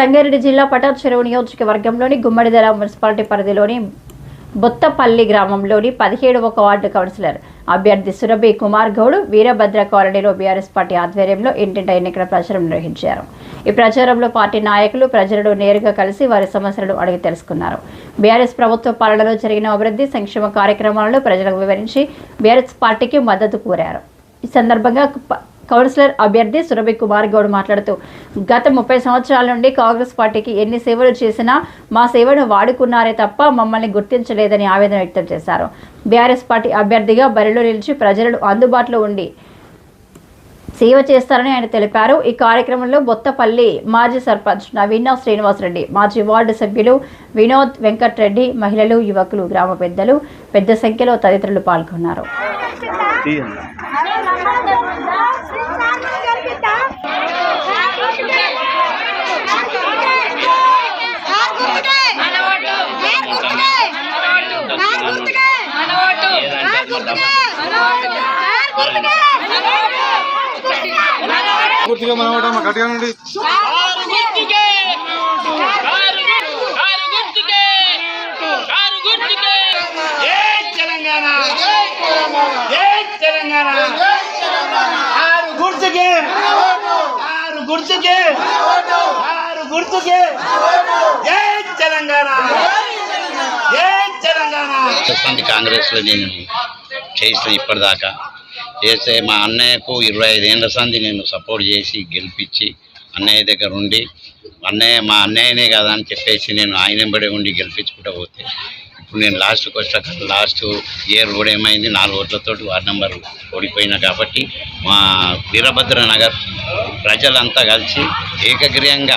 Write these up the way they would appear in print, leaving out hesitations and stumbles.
సంగారెడ్డి జిల్లా పటార్ చెరువు నియోజకవర్గంలోని గుమ్మడిదల మున్సిపాలిటీ పరిధిలోని బొత్తపల్లి గ్రామంలోని 17వ వార్డు కౌన్సిలర్ అభ్యర్థి సురభి కుమార్ గౌడ్ వీరభద్ర కాలనీలో బీఆర్ఎస్ పార్టీ ఆధ్వర్యంలో ఇంటింటా ఎన్నికల ప్రచారం నిర్వహించారు. ఈ ప్రచారంలో పార్టీ నాయకులు ప్రజలను నేరుగా కలిసి వారి సమస్యలను అడిగి తెలుసుకున్నారు. బీఆర్ఎస్ ప్రభుత్వ పాలనలో జరిగిన అభివృద్ధి సంక్షేమ కార్యక్రమాలను ప్రజలకు వివరించి బీఆర్ఎస్ పార్టీకి మద్దతు కోరారు. ఈ సందర్భంగా కౌన్సిలర్ అభ్యర్థి సురభి కుమార్ గౌడ్ మాట్లాడుతూ గత 30 సంవత్సరాల నుండి కాంగ్రెస్ పార్టీకి ఎన్ని సేవలు చేసినా మా సేవను వాడుకున్నారే తప్ప మమ్మల్ని గుర్తించలేదని ఆవేదన వ్యక్తం చేశారు. బీఆర్ఎస్ పార్టీ అభ్యర్థిగా బరిలో నిలిచి ప్రజలను అందుబాటులో ఉండి సేవ చేస్తారని ఆయన తెలిపారు. ఈ కార్యక్రమంలో బొత్తపల్లి మాజీ సర్పంచ్ నవీన శ్రీనివాసరెడ్డి, మాజీ వార్డు సభ్యులు వినోద్ వెంకట్రెడ్డి, మహిళలు, యువకులు, గ్రామ పెద్దలు పెద్ద సంఖ్యలో తదితరులు పాల్గొన్నారు. పూర్తిగా మనవడం గట్టిగా నుండి కాంగ్రెస్ లో నేను చేసిన ఇప్పటిదాకా చేస్తే మా అన్నయ్యకు 25 ఏళ్ళ సంది నేను సపోర్ట్ చేసి గెలిపించి అన్నయ్య దగ్గర ఉండి మా అన్నయ్యనే కదా అని చెప్పేసి నేను ఆయన వెంబడి ఉండి గెలిపించుకుంటూ పోతే ఇప్పుడు నేను లాస్ట్కి వచ్చాక లాస్ట్ ఇయర్ కూడా ఏమైంది 4 ఓట్లతో వార్డు నెంబర్ ఓడిపోయినా కాబట్టి మా వీరభద్ర నగర్ ప్రజలంతా కలిసి ఏకగ్రీయంగా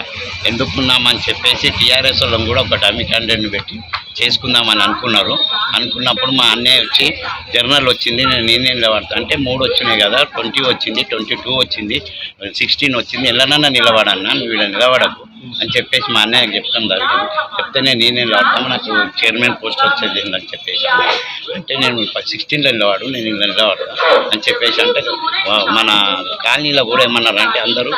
ఎన్నుకున్నామని చెప్పేసి టీఆర్ఎస్ వాళ్ళని కూడా ఒక డమ్మీ క్యాండిడేట్ని పెట్టి చేసుకుందామని అనుకున్నప్పుడు మా అన్నయ్య వచ్చి జర్నల్ వచ్చింది, నేను నిలబడతా అంటే 3 వచ్చినాయి కదా, 20 వచ్చింది, 22 వచ్చింది, 16 వచ్చింది, ఎల్లనన్నా నిలబడన్నా నువ్వు వీళ్ళ నిలబడకు అని చెప్పేసి మా అన్నయ్యకి చెప్తాం జరిగింది. చెప్తేనే నేనే నిలబడతాము, నాకు చైర్మన్ పోస్ట్ వచ్చేది అని చెప్పేసి అంటే నేను 16లో నిలబడు, నేను ఇలా నిలబడతా అని చెప్పేసి అంటే మన కాలనీలో కూడా ఏమన్నారంటే అందరూ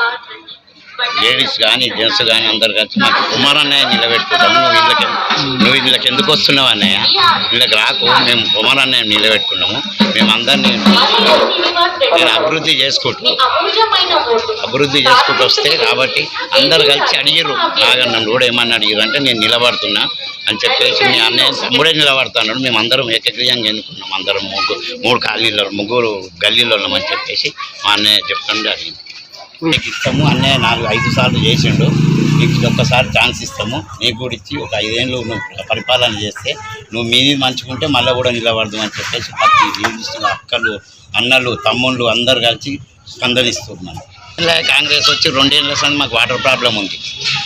లేడీస్ కానీ జెంట్స్ కానీ అందరు కలిసి మాకు కుమార్ అన్నయ్య నిలబెట్టుకుంటాము, నువ్వు వీళ్ళకి ఎందుకు వస్తున్నావు అన్నయ్య, వీళ్ళకి రాకు, మేము కుమార్ అన్నయ్య నిలబెట్టుకున్నాము, మేము అందరినీ నేను అభివృద్ధి చేసుకుంటూ వస్తే కాబట్టి అందరు కలిసి అడిగిర్రు. నాగన్నను కూడా ఏమన్నా అడిగారు అంటే నేను నిలబడుతున్నా అని చెప్పేసి మీ అన్నయ్య తమ్ముడే నిలబడుతున్నాడు, మేము అందరం ఏకగ్రీయంగా ఎన్నుకున్నాం, అందరం మూడు కాలనీలో 3 గల్లీలో ఉన్నామని చెప్పేసి మా అన్నయ్య చెప్తుండే అడిగింది. నీకు ఇస్తాము అన్నయ్య 4-5 సార్లు చేసిండు, నీకు ఒక్కసారి ఛాన్స్ ఇస్తాము, నీకు కూడా ఇచ్చి ఒక 5 ఏళ్ళు నువ్వు పరిపాలన చేస్తే నువ్వు మీది మంచుకుంటే మళ్ళీ కూడా నిలబడదు అని చెప్పేసి ప్రతి లేడీస్ అక్కలు అన్నలు తమ్ముళ్ళు అందరు కలిసి స్పందనిస్తున్నారు. ఇలా కాంగ్రెస్ వచ్చి 2 ఏళ్ళ సంది మాకు వాటర్ ప్రాబ్లం ఉంది,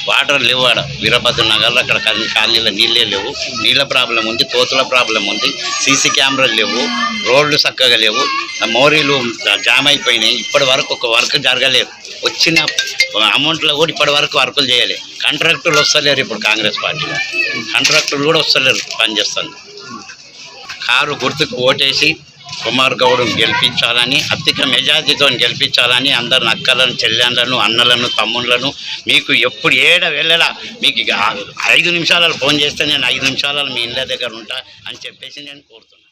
వాటర్ లేవు ఆడ వీరభద్ర నగర్లో అక్కడ కాలనీలో నీళ్ళే లేవు, నీళ్ళ ప్రాబ్లం ఉంది, కోతుల ప్రాబ్లం ఉంది, సీసీ కెమెరాలు లేవు, రోడ్లు చక్కగా లేవు, మోరీలు జామ్ అయిపోయినాయి, ఇప్పటి వరకు ఒక వర్క్ జరగలేదు, వచ్చిన అమౌంట్లో కూడా ఇప్పటి వరకు వర్కులు చేయలేదు, కాంట్రాక్టర్లు వస్తలేరు, ఇప్పుడు కాంగ్రెస్ పార్టీలో కాంట్రాక్టర్లు కూడా వస్తలేరు పనిచేస్తుంది. కారు గుర్తుకు ఓటేసి కుమార్ గౌడ్ గెలిపించాలని, అత్యధిక మెజార్టీతో గెలిపించాలని అందరు అక్కలను, చెల్లెళ్ళను, అన్నలను, తమ్ముళ్ళను మీకు ఎప్పుడు వెళ్ళలా మీకు 5 నిమిషాలలో ఫోన్ చేస్తే నేను 5 నిమిషాలలో మీ ఇళ్ళ దగ్గర ఉంటా అని చెప్పేసి నేను కోరుతున్నాను.